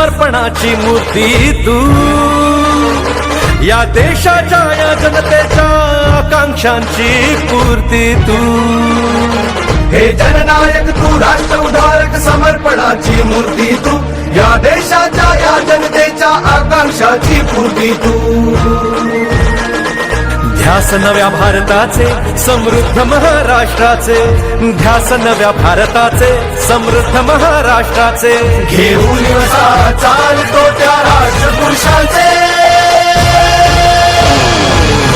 समर्पणाची मूर्ती तू, या देशाच्या या जनतेच्या आकांक्षांची पूर्ती तू, हे जननायक तू, राष्ट्र उद्धारक समर्पणाची मूर्ती तू, या देशाच्या या जनतेच्या आकांक्षाची पूर्ती तू। ध्यास नव्या भारताचे समृद्ध महाराष्ट्राचे, ध्यास नव्या भारताचे समृद्ध महाराष्ट्राचे, घेऊन वसा चालतो त्या राष्ट्रपुरुषांचे,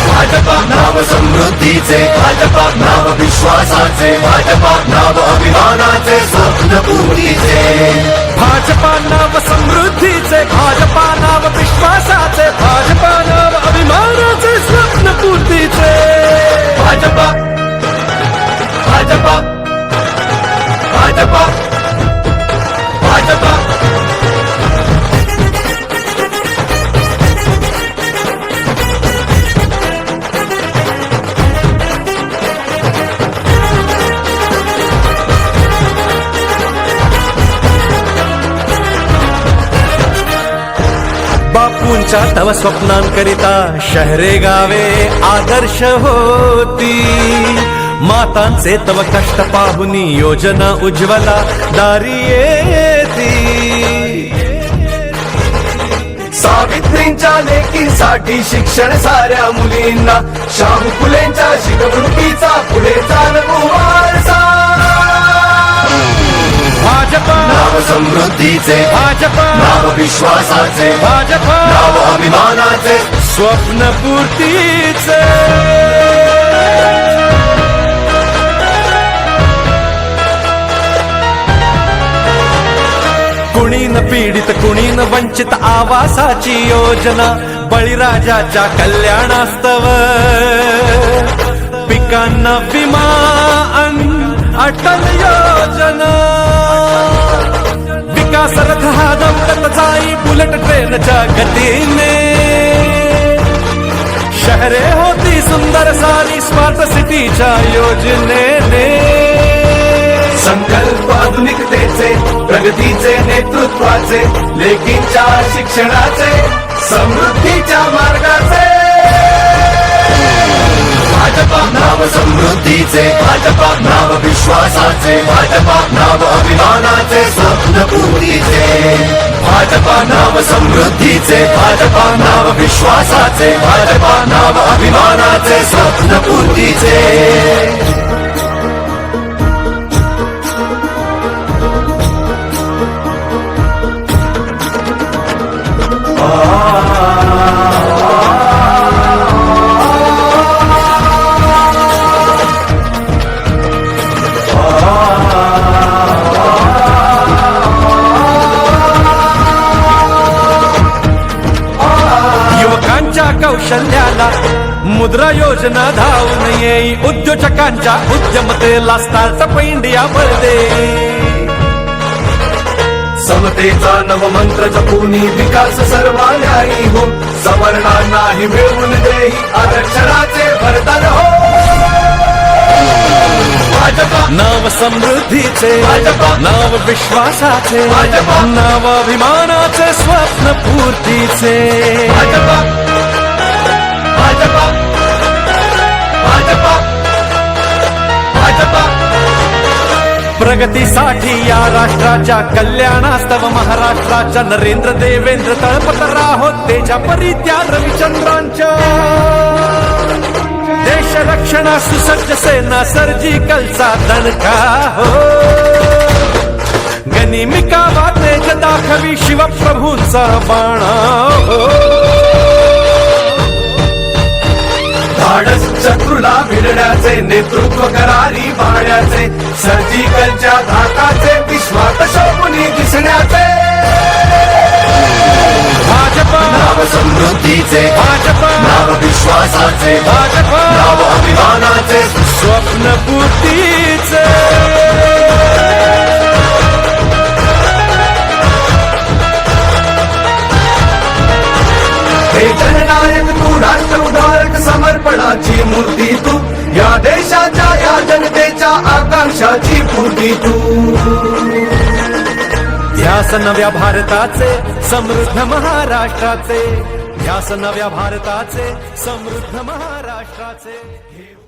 भाजपा नाव समृद्धीचे, भाजपा नाव विश्वासाचे, भाजपा नाव अभिमानाचे, स्वप्नपूर्तीचे, भाजपा नाव समृद्धीचे, भाजपा नाव विश्वासाचे, भाजपा नाव अभिमानाचे, स्वप्नपूर्तीचे, भाजपा भाजपा भाजपा भाजपा। बापूंच्या तव स्वप्नांकरिता शहरे गावे आदर्श होती, मातांचे तव कष्ट पाहुनी योजना उज्ज्वला दारी येती, सावित्रींच्या लेकीसाठी शिक्षण साऱ्या मुलींना, शाहू फुलेंच्या शिकवणुकीचा पुढे चालवू वारसा, भाजपा नाव समृद्धीचे, भाजपा नाव विश्वासाचे, भाजपा नाव अभिमानाचे, स्वप्नपूर्तीचे, कुणी न पीडित कुणी न वंचित आवासाची योजना, बळीराजाच्या कल्याणास्तव पिकांना विमा अटल योजना, विकास रथ हा दौडत जाई बुलेट ट्रेनच्या गतीने, शहरे होती सुंदर सारी स्मार्ट सिटीच्या योजनेने, संकल्प आधुनिकतेचे, प्रगतीचे, नेतृत्वाचे, लेकींच्या शिक्षणाचे, समृद्धीच्या मार्गाचे, भाजपा नाव समृद्धीचे, भाजपा नाव विश्वासाचे, भाजपा नाव अभिमानाचे, स्वप्नपूर्तीचे, भाजपा नाव समृद्धीचे, भाजपा नाव विश्वासाचे, भाजपा नाव अभिमानाचे, स्वप्नपूर्तीचे। कौशल्याला मुद्रा योजना धावून येई, उद्योजकांच्या उद्यमतेला स्टार्टअप इंडिया बळदे, समतेचा नवमंत्र जपूनी विकास सर्वांनाही हो, सवर्णांनाही मिळवून देई आरक्षणाचे वरदान हो, भाजपा नाव समृद्धीचे, भाजपा नाव विश्वासाचे, भाजपा नाव अभिमानाचे, स्वप्नपूर्तीचे, भाजपा भाजपा भाजपा भाजपा। प्रगतीसाठी या राष्ट्राच्या कल्याणास्तव महाराष्ट्राच्या नरेंद्र देवेंद्र तळपत राहोत तेजा परित्या रविचंद्रांच्या, देश रक्षणा सुसज्ज सेना सर्जिकलचा दणका हो, गनिमिका वाटेज दाखवी शिवप्रभूंचा बाणा हो, धाडस शत्रूला भिडण्याचे, नेतृत्व करारी बाण्याचे, सर्जिकलच्या धाकाचे, विश्वात शोभूनी दिसण्याचे, भाजपा नाव समृद्धीचे, भाजपा नाव विश्वासाचे, भाजपा नाव अभिमानाचे, स्वप्नपूर्तीचे, हे जननायक तू, राष्ट्र उद्धारक समर्पणाची मूर्ती तू, या देशाच्या या जनतेच्या आकांक्षाची पूर्ती तू। ध्यास नव्या भारताचे समृद्ध महाराष्ट्राचे ध्यास नव्या भारताचे समृद्ध महाराष्ट्राचे